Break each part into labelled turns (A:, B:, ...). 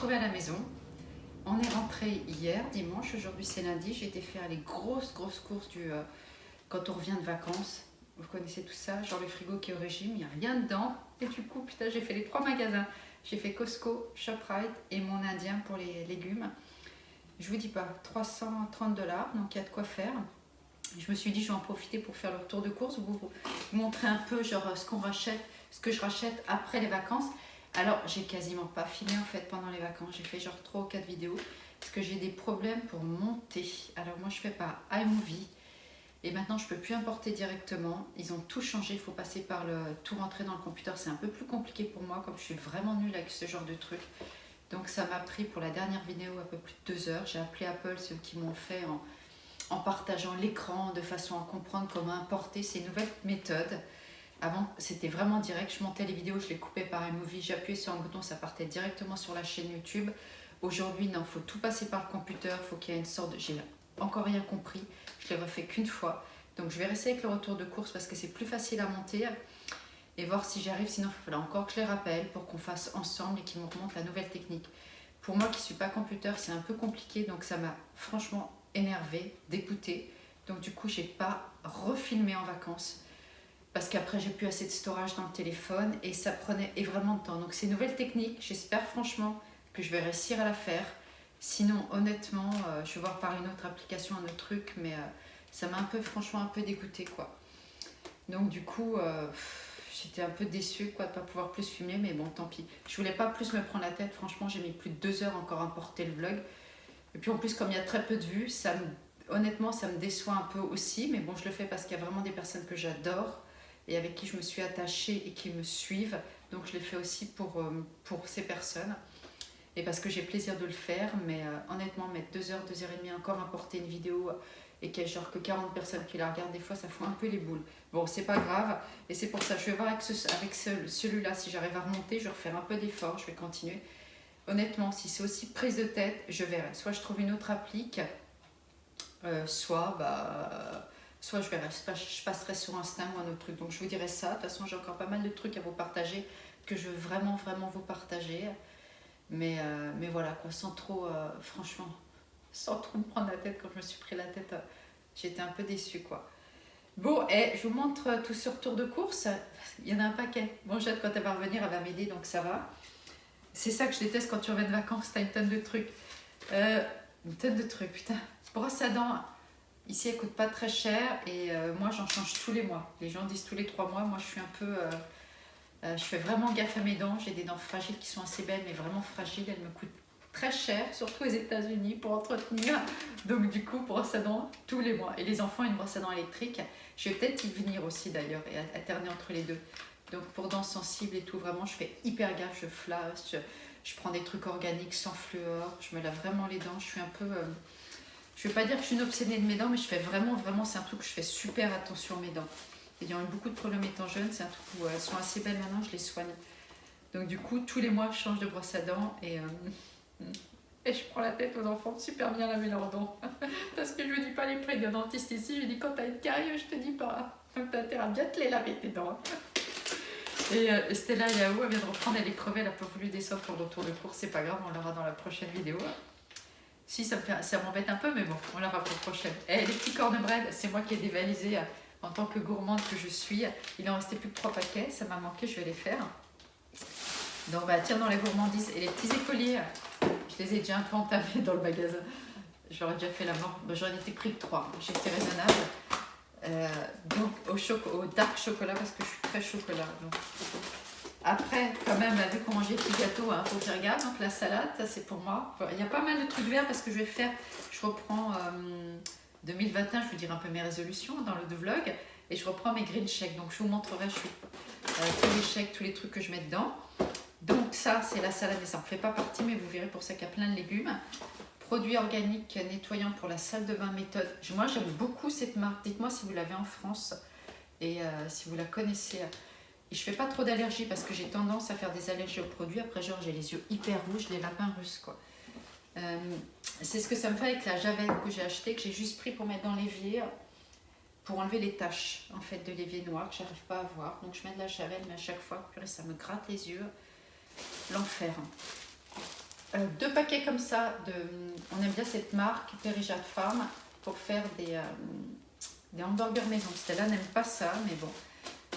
A: retrouvée à la maison. On est rentré hier, dimanche, aujourd'hui c'est lundi. J'ai été faire les grosses courses quand on revient de vacances. Vous connaissez tout ça, genre le frigo qui est au régime, il n'y a rien dedans. Et du coup, putain, j'ai fait les 3 magasins. J'ai fait Costco, ShopRite et mon Indien pour les légumes. Je vous dis pas, 330 $, donc il y a de quoi faire. Je me suis dit, je vais en profiter pour faire le retour de course, vous montrer un peu genre ce qu'on rachète, ce que je rachète après les vacances. Alors, j'ai quasiment pas filmé en fait pendant les vacances. J'ai fait genre 3 ou 4 vidéos parce que j'ai des problèmes pour monter. Alors moi, je fais pas iMovie et maintenant, je peux plus importer directement. Ils ont tout changé. Il faut passer par tout rentrer dans le computer. C'est un peu plus compliqué pour moi comme je suis vraiment nulle avec ce genre de truc. Donc, ça m'a pris pour la dernière vidéo un peu plus de 2 heures. J'ai appelé Apple, ceux qui m'ont fait en partageant l'écran de façon à comprendre comment importer ces nouvelles méthodes. Avant, c'était vraiment direct, je montais les vidéos, je les coupais par iMovie, j'appuyais sur un bouton, ça partait directement sur la chaîne YouTube. Aujourd'hui, non, il faut tout passer par le computer, il faut qu'il y ait une sorte de... J'ai encore rien compris, je l'ai refait qu'une fois. Donc je vais rester avec le retour de course parce que c'est plus facile à monter et voir si j'arrive, sinon il faudra encore que je les rappelle pour qu'on fasse ensemble et qu'ils me remontent la nouvelle technique. Pour moi qui ne suis pas computer, c'est un peu compliqué, donc ça m'a franchement énervé d'écouter. Donc du coup, j'ai pas refilmé en vacances parce qu'après j'ai plus assez de storage dans le téléphone et ça prenait vraiment de temps. Donc ces nouvelles techniques, j'espère franchement que je vais réussir à la faire. Sinon, honnêtement, je vais voir par une autre application, un autre truc, mais ça m'a franchement un peu dégoûtée quoi. Donc du coup, j'étais un peu déçue quoi de pas pouvoir plus filmer, mais bon, tant pis. Je voulais pas plus me prendre la tête. Franchement, j'ai mis plus de 2 heures encore à porter le vlog. Et puis en plus, comme il y a très peu de vues, honnêtement, ça me déçoit un peu aussi. Mais bon, je le fais parce qu'il y a vraiment des personnes que j'adore et avec qui je me suis attachée et qui me suivent. Donc je l'ai fait aussi pour ces personnes. Et parce que j'ai plaisir de le faire. Mais honnêtement, mettre 2 heures, 2 heures et demie encore à porter une vidéo et qu'il y a genre que 40 personnes qui la regardent, des fois, ça fout un peu les boules. Bon, c'est pas grave. Et c'est pour ça que je vais voir avec celui-là, si j'arrive à remonter, je vais refaire un peu d'effort, je vais continuer. Honnêtement, si c'est aussi prise de tête, je verrai. Soit je trouve une autre applique, soit je verrai. Je passerai sur Insta ou un autre truc. Donc je vous dirai ça. De toute façon, j'ai encore pas mal de trucs à vous partager que je veux vraiment vous partager. Mais voilà, quoi, sans trop, franchement, sans trop me prendre la tête. Quand je me suis pris la tête, j'étais un peu déçue, quoi. Bon, et je vous montre tout ce retour de course. Il y en a un paquet. Bon, Jade, quand elle va revenir, elle va m'aider, donc ça va. C'est ça que je déteste quand tu reviens de vacances, t'as une tonne de trucs. Une tonne de trucs, putain. Brosse à dents, ici elle coûte pas très cher et moi j'en change tous les mois. Les gens disent tous les 3 mois, moi je suis un peu... je fais vraiment gaffe à mes dents, j'ai des dents fragiles qui sont assez belles mais vraiment fragiles, elles me coûtent très cher, surtout aux États-Unis pour entretenir. Donc du coup, brosse à dents tous les mois. Et les enfants, une brosse à dents électrique. Je vais peut-être y venir aussi d'ailleurs et alterner entre les deux. Donc pour dents sensibles et tout, vraiment, je fais hyper gaffe, je flash, je prends des trucs organiques sans fluor, je me lave vraiment les dents, je suis un peu... je vais pas dire que je suis une obsédée de mes dents, mais je fais vraiment, c'est un truc que je fais super attention à mes dents. Ayant eu beaucoup de problèmes étant jeune, c'est un truc où elles sont assez belles maintenant, je les soigne. Donc du coup, tous les mois, je change de brosse à dents et je prends la tête aux enfants de super bien laver leurs dents. Parce que je ne dis pas les prix d'un dentiste ici, je dis quand tu as une carie, je te dis pas. Donc tu as intérêt à bien te les laver tes dents. Et Stella Yahoo, elle vient de reprendre, elle est crevée, elle n'a pas voulu descendre pour le retour de course, c'est pas grave, on l'aura dans la prochaine vidéo. Si, ça m'embête un peu, mais bon, on l'aura pour la prochaine. Et les petits cornbread, c'est moi qui ai dévalisé en tant que gourmande que je suis. Il en restait plus que 3 paquets, ça m'a manqué, je vais les faire. Donc bah tiens, dans les gourmandises et les petits écoliers, je les ai déjà un peu entamés dans le magasin. J'aurais déjà fait la mort, j'en étais pris que 3, j'étais raisonnable. Donc au dark chocolat parce que je suis très chocolat. Donc. Après, quand même, vu qu'on mangeait des petits gâteaux, hein, faut faire gaffe. Donc la salade, ça c'est pour moi. Il y a pas mal de trucs verts parce que je reprends 2021, je vous dirai un peu mes résolutions dans le vlog. Et je reprends mes green shakes. Donc je vous montrerai tous les shakes, tous les trucs que je mets dedans. Donc ça, c'est la salade et ça ne fait pas partie, mais vous verrez pour ça qu'il y a plein de légumes. Produits organiques nettoyants pour la salle de bain méthode. Moi, j'aime beaucoup cette marque. Dites-moi si vous l'avez en France et si vous la connaissez. Et je fais pas trop d'allergies parce que j'ai tendance à faire des allergies aux produits. Après, genre, j'ai les yeux hyper rouges, les lapins russes, quoi. C'est ce que ça me fait avec la javel que j'ai acheté, que j'ai juste pris pour mettre dans l'évier pour enlever les taches, en fait, de l'évier noir que j'arrive pas à voir. Donc, je mets de la javel, mais à chaque fois, purée, ça me gratte les yeux. L'enfer. 2 paquets comme ça, on aime bien cette marque, Périjat Farm, pour faire des hamburgers maison. Stella n'aime pas ça, mais bon,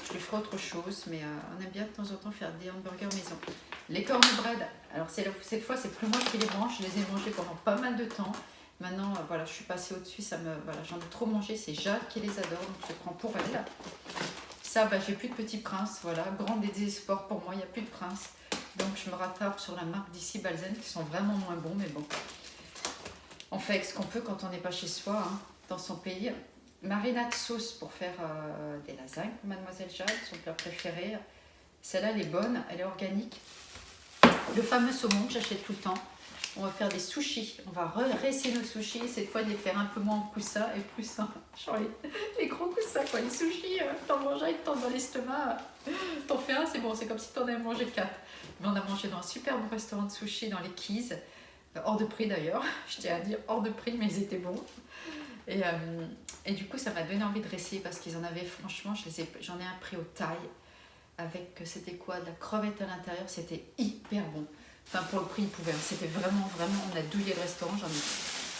A: je lui ferai autre chose, mais on aime bien de temps en temps faire des hamburgers maison. Les cornbread, alors cette fois c'est plus moi qui les mange, je les ai mangés pendant pas mal de temps. Maintenant, voilà, je suis passée au-dessus, voilà, j'en ai trop mangé, c'est Jade qui les adore, donc je prends pour elle. Ça, j'ai plus de Petit Prince, voilà, grand désespoir pour moi, il n'y a plus de Prince. Donc je me rattrape sur la marque d'ici Balzen, qui sont vraiment moins bons, mais bon. On fait avec ce qu'on peut quand on n'est pas chez soi, hein, dans son pays. Marinade sauce pour faire des lasagnes pour Mademoiselle Jade, son plat préféré. Celle-là, elle est bonne, elle est organique. Le fameux saumon que j'achète tout le temps. On va faire des sushis. On va réessayer nos sushis. Cette fois, de les faire un peu moins en coussin et plus en... Genre les gros coussins, quoi. Les sushis, t'en manges un, ils te tombent dans l'estomac. T'en fais un, c'est bon. C'est comme si t'en avais mangé 4. Mais on a mangé dans un super bon restaurant de sushis dans les Keys. Hors de prix d'ailleurs. Je tiens à dire hors de prix, mais ils étaient bons. Et du coup, ça m'a donné envie de réessayer parce qu'ils en avaient, franchement, j'en ai un pris au taille. Avec, c'était quoi, de la crevette à l'intérieur. C'était hyper bon. Enfin, pour le prix, il pouvait. C'était vraiment, on a douillé le restaurant, j'en ai.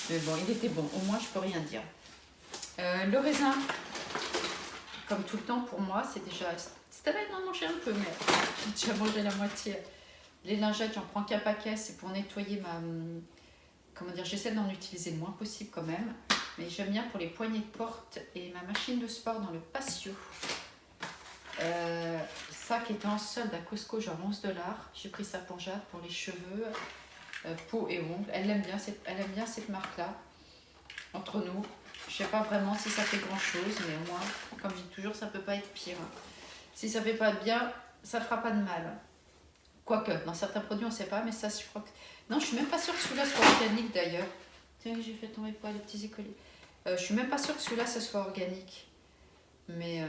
A: Mais bon, il était bon. Au moins, je peux rien dire. Le raisin, comme tout le temps, pour moi, c'est déjà... C'était là, il en mangeait un peu, mais j'ai déjà mangé la moitié. Les lingettes, j'en prends qu'un paquet. C'est pour nettoyer ma... Comment dire, j'essaie d'en utiliser le moins possible quand même. Mais j'aime bien pour les poignées de porte et ma machine de sport dans le patio. Ça qui était en solde à Costco, genre 11 $. J'ai pris ça pour Jade, pour les cheveux, peau et ongles. Elle aime bien cette marque-là. Entre nous, je sais pas vraiment si ça fait grand-chose, mais moi, comme je dis toujours, ça peut pas être pire. Si ça fait pas de bien, ça fera pas de mal. Quoique, dans certains produits, on sait pas, mais ça, je crois que... Non, je suis même pas sûre que celui-là soit organique d'ailleurs. Tiens, j'ai fait tomber pas les petits écoliers. Je suis même pas sûre que celui-là, ça soit organique. Mais...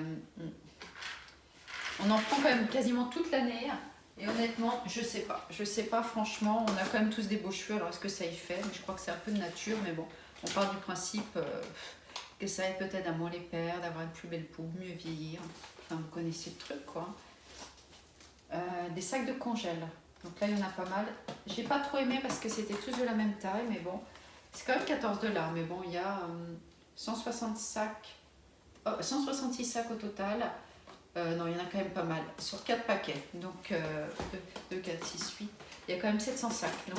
A: on en prend quand même quasiment toute l'année. Et honnêtement, je sais pas. Je sais pas, franchement. On a quand même tous des beaux cheveux. Alors, est-ce que ça y fait? Mais je crois que c'est un peu de nature. Mais bon, on part du principe que ça aide peut-être à moins les perdre, d'avoir une plus belle peau, mieux vieillir. Enfin, vous connaissez le truc, quoi. Des sacs de congèle. Donc là, il y en a pas mal. J'ai pas trop aimé parce que c'était tous de la même taille. Mais bon, c'est quand même 14 $. Mais bon, il y a 166 sacs au total. Non, il y en a quand même pas mal. Sur 4 paquets. Donc, 2, 4, 6, 8. Il y a quand même 700 sacs. Donc,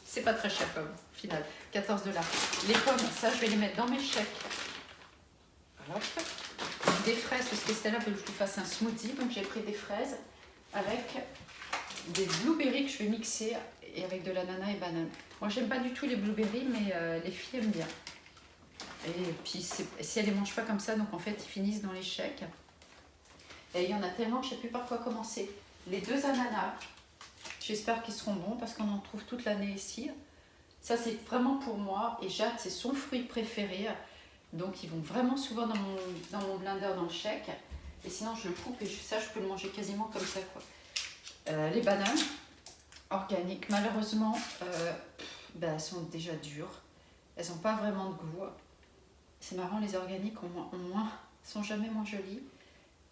A: c'est pas très cher comme au final. 14 $. Les pommes, ça, je vais les mettre dans mes chèques. Hop. Des fraises, parce que c'était là que je lui fasse un smoothie. Donc, j'ai pris des fraises avec des blueberries que je vais mixer et avec de l'ananas et banane. Moi, j'aime pas du tout les blueberries, mais les filles aiment bien. Et puis, si elles les mangent pas comme ça, donc en fait, ils finissent dans les chèques. Et il y en a tellement que je ne sais plus par quoi commencer. Les 2 ananas, j'espère qu'ils seront bons parce qu'on en trouve toute l'année ici. Ça, c'est vraiment pour moi. Et Jade, c'est son fruit préféré. Donc, ils vont vraiment souvent dans mon blender, dans le chèque. Et sinon, je le coupe et ça, je peux le manger quasiment comme ça, quoi. Les bananes organiques, malheureusement, elles sont déjà dures. Elles n'ont pas vraiment de goût. C'est marrant, les organiques sont jamais moins jolies.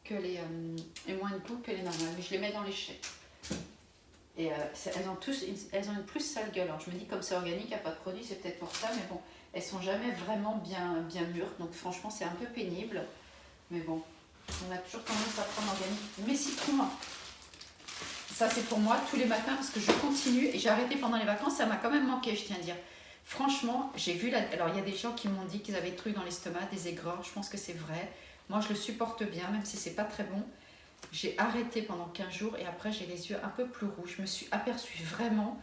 A: Et moins de goût que les normales, mais je les mets dans les chèques. Et elles ont une plus sale gueule. Alors je me dis, comme c'est organique, il n'y a pas de produit, c'est peut-être pour ça, mais bon, elles sont jamais vraiment bien mûres, donc franchement c'est un peu pénible, mais bon, on a toujours tendance à prendre organique. Mes citrons, ça c'est pour moi tous les matins parce que je continue et j'ai arrêté pendant les vacances, ça m'a quand même manqué, je tiens à dire. Franchement, j'ai vu alors il y a des gens qui m'ont dit qu'ils avaient des trucs dans l'estomac, des aigreurs, je pense que c'est vrai. Moi, je le supporte bien, même si c'est pas très bon. J'ai arrêté pendant 15 jours et après, j'ai les yeux un peu plus rouges. Je me suis aperçue vraiment,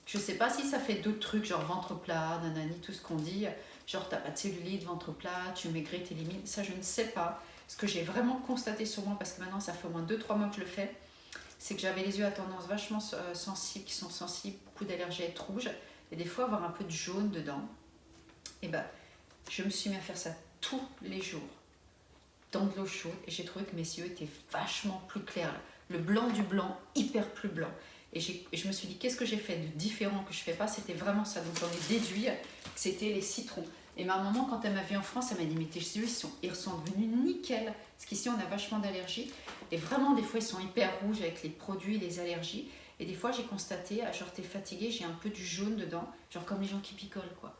A: je sais pas si ça fait d'autres trucs, genre ventre plat, nanani, tout ce qu'on dit. Genre, t'as pas de cellulite, ventre plat, tu maigris, t'élimines. Ça, je ne sais pas. Ce que j'ai vraiment constaté sur moi, parce que maintenant, ça fait au moins 2-3 mois que je le fais, c'est que j'avais les yeux à tendance vachement sensibles, qui sont sensibles, beaucoup d'allergies à être rouges, et des fois avoir un peu de jaune dedans. Et je me suis mis à faire ça tous les jours. Dans de l'eau chaude et j'ai trouvé que mes yeux étaient vachement plus clairs. Le blanc du blanc, hyper plus blanc. Et je me suis dit, qu'est-ce que j'ai fait de différent que je ne fais pas? C'était vraiment ça. Donc j'en ai déduit que c'était les citrons. Et ma maman, quand elle m'a vu en France, elle m'a dit, mais tes yeux, ils sont devenus nickel. Parce qu'ici, on a vachement d'allergies. Et vraiment, des fois, ils sont hyper rouges avec les produits, les allergies. Et des fois, j'ai constaté, genre t'es fatigué, j'ai un peu du jaune dedans, genre comme les gens qui picolent quoi.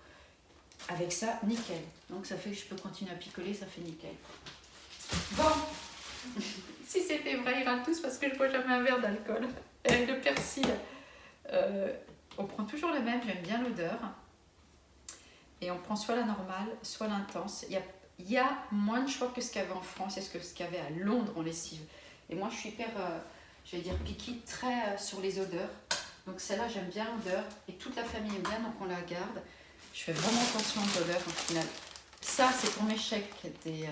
A: Avec ça, nickel. Donc ça fait que je peux continuer à picoler, ça fait nickel. Bon, si c'était vrai, ils râlent tous parce que je bois jamais un verre d'alcool. Et le persil, on prend toujours la même, j'aime bien l'odeur. Et on prend soit la normale, soit l'intense. Il y a moins de choix que ce qu'il y avait en France et ce qu'il y avait à Londres en lessive. Et moi, je suis hyper, je vais dire, picky, très sur les odeurs. Donc celle-là, j'aime bien l'odeur. Et toute la famille aime bien, donc on la garde. Je fais vraiment attention aux odeurs au final. Ça, c'est pour mes chèques des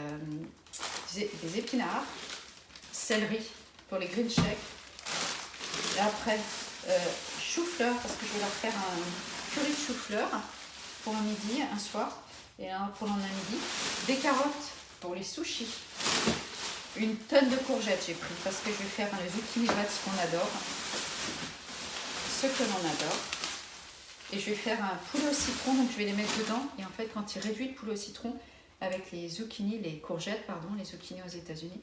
A: épinards, céleri pour les green shakes. Et après, chou-fleur, parce que je vais leur faire un curry de chou-fleur pour un midi, un soir, et un pour le lendemain midi. Des carottes pour les sushis. Une tonne de courgettes j'ai pris parce que je vais faire un zucchini red, ce qu'on adore. Ce que l'on adore. Et je vais faire un poulet au citron, donc je vais les mettre dedans. Et en fait, quand il réduit le poulet au citron avec les zucchini, les courgettes, pardon, les zucchini aux États-Unis,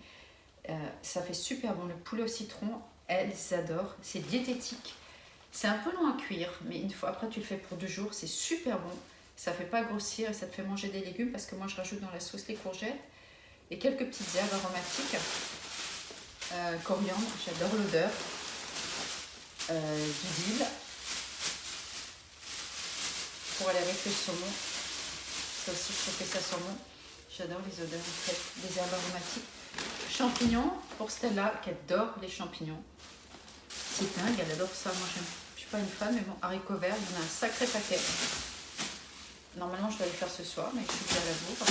A: ça fait super bon. Le poulet au citron, elles adorent. C'est diététique. C'est un peu long à cuire, mais une fois après, tu le fais pour 2 jours. C'est super bon. Ça ne fait pas grossir et ça te fait manger des légumes parce que moi, je rajoute dans la sauce les courgettes et quelques petites herbes aromatiques. Coriandre, j'adore l'odeur. Du dill. Pour aller avec le saumon. Ça aussi, je trouve que ça sent bon. J'adore les odeurs, en fait, des herbes aromatiques. Champignons, pour Stella, qui adore les champignons. C'est dingue, elle adore ça. Moi, je ne suis pas une fan, mais bon, haricots verts, il y en a un sacré paquet. Normalement, je dois les faire ce soir, mais je suis déjà à la bourre.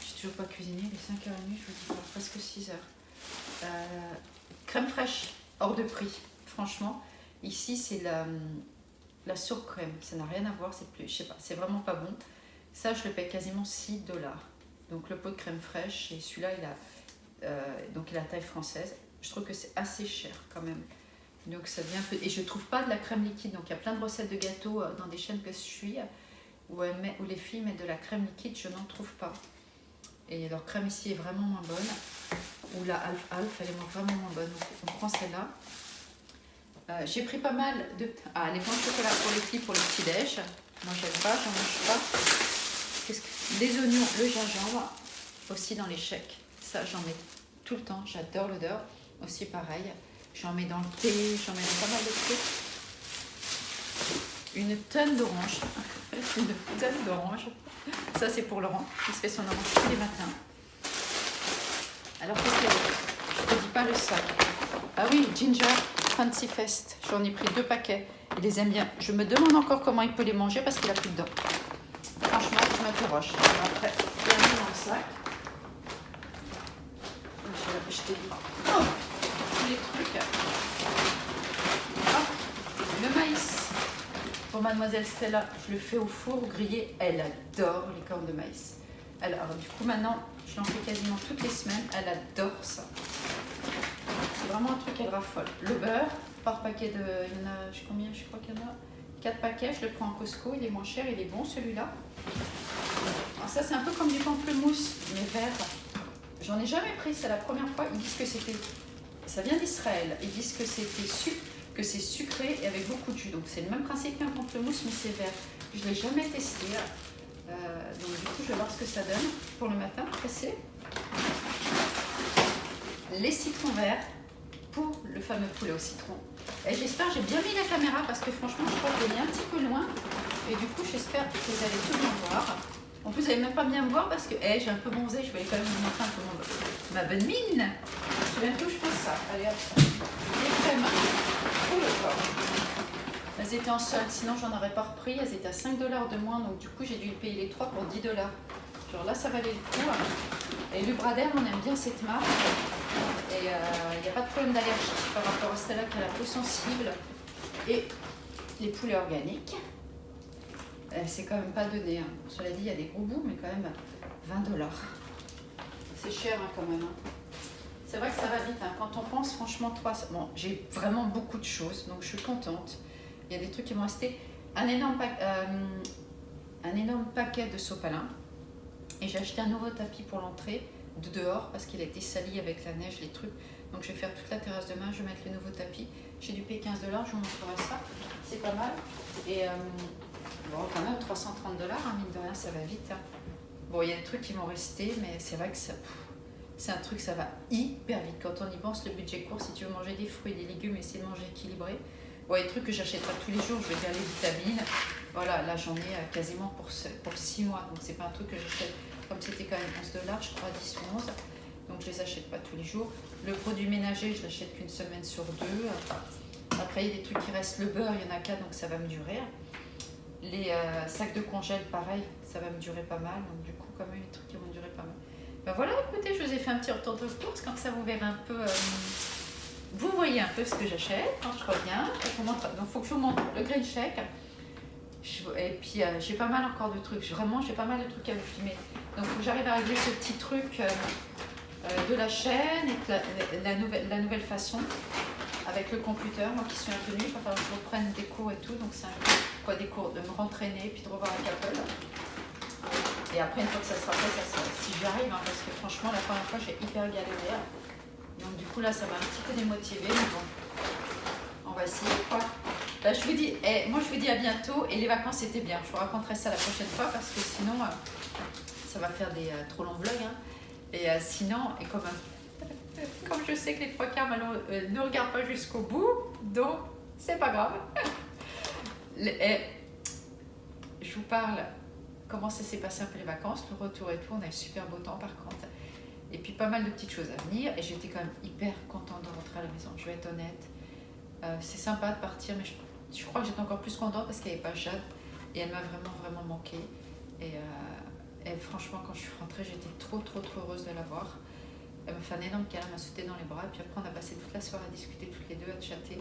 A: Je n'ai toujours pas cuisiné, il est 5h30, je vous dis pas, presque 6h. Crème fraîche, hors de prix, franchement. Ici, c'est la surcrème, ça n'a rien à voir, c'est plus, je sais pas, c'est vraiment pas bon. Ça, je le paye quasiment 6$. Donc le pot de crème fraîche, et celui-là, il a taille française. Je trouve que c'est assez cher quand même. Donc ça devient un peu... Et je trouve pas de la crème liquide. Donc il y a plein de recettes de gâteaux dans des chaînes que je suis où les filles mettent de la crème liquide, je n'en trouve pas. Et leur crème ici est vraiment moins bonne. Ou la Alf, elle est vraiment moins bonne. Donc on prend celle-là. J'ai pris pas mal de... les pains de chocolat pour les filles pour le petit-déj. Moi, j'aime pas, j'en mange pas. Les oignons, le gingembre, aussi dans les chèques. Ça, j'en mets tout le temps. J'adore l'odeur. Aussi, pareil. J'en mets dans le thé, j'en mets dans pas mal de trucs. Une tonne d'orange. Une tonne d'orange. Ça, c'est pour Laurent, qui se fait son orange tous les matins. Alors, qu'est-ce qu'il y a d'autre? Je te dis pas le sac. Ah oui, Ginger Fancy Fest. J'en ai pris 2 paquets. Il les aime bien. Je me demande encore comment il peut les manger parce qu'il a plus de dents. Franchement, je m'interroge. Après, il y a mis dans le sac. Je t'ai dit. Oh, tous les trucs. Oh, le maïs. Pour mademoiselle Stella, je le fais au four grillé. Elle adore les cornes de maïs. Alors, du coup, maintenant, je l'en fais quasiment toutes les semaines. Elle adore ça. C'est vraiment un truc qu'elle raffole. Le beurre, par paquet de... Il y en a, je sais combien, je crois qu'il y en a 4 paquets. Je le prends en Costco. Il est moins cher, il est bon celui-là. Alors ça, c'est un peu comme du pamplemousse, mais vert. J'en ai jamais pris, c'est la première fois. Ils disent que c'était... Ça vient d'Israël. Ils disent que que c'est sucré et avec beaucoup de jus. Donc c'est le même principe qu'un pamplemousse, mais c'est vert. Je ne l'ai jamais testé. Donc du coup, je vais voir ce que ça donne pour le matin, pressé. Les citrons verts pour le fameux poulet au citron. Et j'espère, j'ai bien mis la caméra parce que franchement, je crois que je l'ai mis un petit peu loin. Et du coup, j'espère que vous allez tout bien voir. En plus, vous n'allez même pas bien me voir parce que j'ai un peu bronzé. Je vais quand même vous montrer un peu ma bonne mine. Je sais même plus où je pose ça. Allez hop. Les crèmes pour le corps. Elles étaient en solde, sinon j'en aurais pas repris. Elles étaient à 5$ de moins. Donc du coup, j'ai dû payer les 3 pour 10$. Genre là, ça valait le coup. Et Lubraderm, on aime bien cette marque. Et il n'y a pas de problème d'allergie par rapport à Stella qui a la peau sensible. Et les poulets organiques. C'est quand même pas donné. Hein. Cela dit, il y a des gros bouts, mais quand même 20$. C'est cher hein, quand même. Hein. C'est vrai que ça va vite. Hein. Quand on pense, franchement, 3... Bon, j'ai vraiment beaucoup de choses, donc je suis contente. Il y a des trucs qui vont rester. Un énorme paquet de sopalin. Et j'ai acheté un nouveau tapis pour l'entrée de dehors parce qu'il a été sali avec la neige, les trucs. Donc je vais faire toute la terrasse demain, je vais mettre le nouveau tapis. J'ai dû payer 15 $, je vous montrerai ça. C'est pas mal. Et bon, quand même 330 $, hein, mine de rien, ça va vite. Hein. Bon, il y a des trucs qui vont rester, mais c'est vrai que c'est un truc, ça va hyper vite. Quand on y pense, le budget court, si tu veux manger des fruits, des légumes, essayer de manger équilibré. Bon, il y a des trucs que j'achète pas tous les jours, je veux dire les vitamines. Voilà, là j'en ai quasiment pour 6 mois. Donc c'est pas un truc que j'achète, comme c'était quand même 11 $, je crois 10 ou 11. Donc je les achète pas tous les jours. Le produit ménager, je l'achète qu'une semaine sur 2. Après, il y a des trucs qui restent. Le beurre, il y en a 4, donc ça va me durer. Les sacs de congèle, pareil, ça va me durer pas mal. Donc du coup, quand même, les trucs qui vont me durer pas mal. Ben voilà, écoutez, je vous ai fait un petit retour de course. Comme ça, vous verrez un peu... vous voyez un peu ce que j'achète quand je reviens. Donc il faut que je vous montre le green shake. Et puis j'ai pas mal encore de trucs. Vraiment, j'ai pas mal de trucs à vous filmer. Donc il faut que j'arrive à régler ce petit truc de la chaîne et la nouvelle façon avec le computer. Moi qui suis inconnue, il va falloir que je reprenne des cours et tout. Donc c'est quoi, des cours de me rentraîner puis de revoir avec Apple. Et après, une fois que ça sera fait, si j'y arrive, hein, parce que franchement, la première fois, j'ai hyper galéré. Donc du coup là ça m'a un petit peu démotivée, mais bon, on va essayer quoi. Là, je vous dis, moi je vous dis à bientôt et les vacances c'était bien. Je vous raconterai ça la prochaine fois parce que sinon ça va faire des trop longs vlogs. Hein. Et sinon, et comme je sais que les 3/4 ne regardent pas jusqu'au bout, donc c'est pas grave. Je vous parle comment ça s'est passé un peu les vacances, le retour et tout. On a eu super beau temps par contre. Et puis pas mal de petites choses à venir. Et j'étais quand même hyper contente de rentrer à la maison. Je vais être honnête. C'est sympa de partir, mais je crois que j'étais encore plus contente parce qu'il n'y avait pas Jade. Et elle m'a vraiment, vraiment manqué. Et franchement, quand je suis rentrée, j'étais trop heureuse de la voir. Elle m'a fait un énorme câlin, elle m'a sauté dans les bras. Et puis après, on a passé toute la soirée à discuter toutes les deux, à chatter.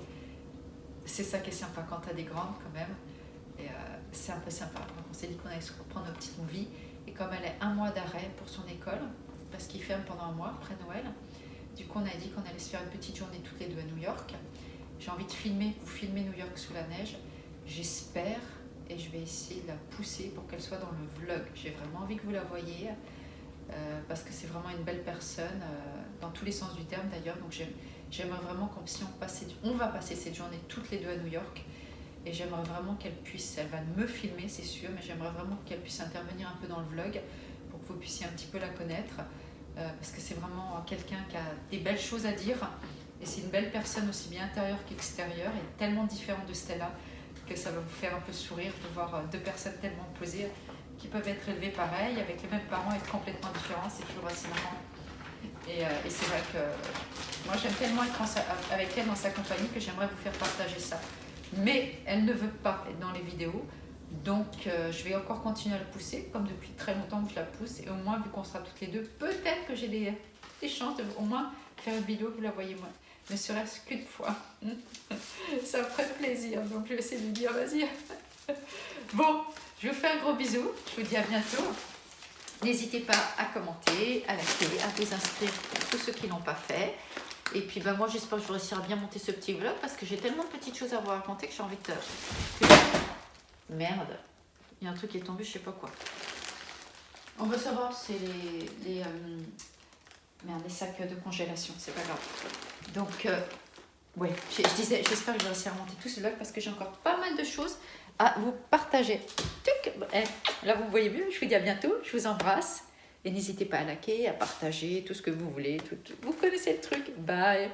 A: C'est ça qui est sympa quand t'as des grandes quand même. Et c'est un peu sympa. Donc, on s'est dit qu'on allait se reprendre nos petites movies. Et comme elle est 1 mois d'arrêt pour son école, parce qu'il ferme pendant 1 mois après Noël. Du coup, on a dit qu'on allait se faire une petite journée toutes les deux à New York. J'ai envie de vous filmer New York sous la neige. J'espère, et je vais essayer de la pousser pour qu'elle soit dans le vlog. J'ai vraiment envie que vous la voyiez, parce que c'est vraiment une belle personne, dans tous les sens du terme d'ailleurs. Donc j'aimerais vraiment qu'on on va passer cette journée toutes les deux à New York. Et j'aimerais vraiment qu'elle puisse, elle va me filmer c'est sûr, mais j'aimerais vraiment qu'elle puisse intervenir un peu dans le vlog, pour que vous puissiez un petit peu la connaître, parce que c'est vraiment quelqu'un qui a des belles choses à dire et c'est une belle personne aussi bien intérieure qu'extérieure et tellement différente de Stella que ça va vous faire un peu sourire de voir 2 personnes tellement opposées qui peuvent être élevées pareil, avec les mêmes parents, être complètement différents, c'est toujours assez marrant. Et c'est vrai que moi j'aime tellement être avec elle dans sa compagnie que j'aimerais vous faire partager ça. Mais elle ne veut pas être dans les vidéos. Donc je vais encore continuer à le pousser, comme depuis très longtemps que je la pousse. Et au moins, vu qu'on sera toutes les deux, peut-être que j'ai des chances de au moins faire une vidéo que vous la voyez moi. Ne serait-ce qu'une fois. Ça me ferait plaisir. Donc je vais essayer de lui dire, vas-y. Bon, je vous fais un gros bisou. Je vous dis à bientôt. N'hésitez pas à commenter, à liker, à vous inscrire pour tous ceux qui ne l'ont pas fait. Et puis moi j'espère que je réussirai à bien monter ce petit vlog parce que j'ai tellement de petites choses à vous raconter que j'ai envie de... Merde, il y a un truc qui est tombé, je sais pas quoi. On veut savoir, c'est les sacs de congélation, c'est pas grave. Donc, ouais, je disais, j'espère que je vais réussir à monter tout ce vlog parce que j'ai encore pas mal de choses à vous partager. Là, vous me voyez mieux, je vous dis à bientôt, je vous embrasse. Et n'hésitez pas à liker, à partager, tout ce que vous voulez. Vous connaissez le truc. Bye.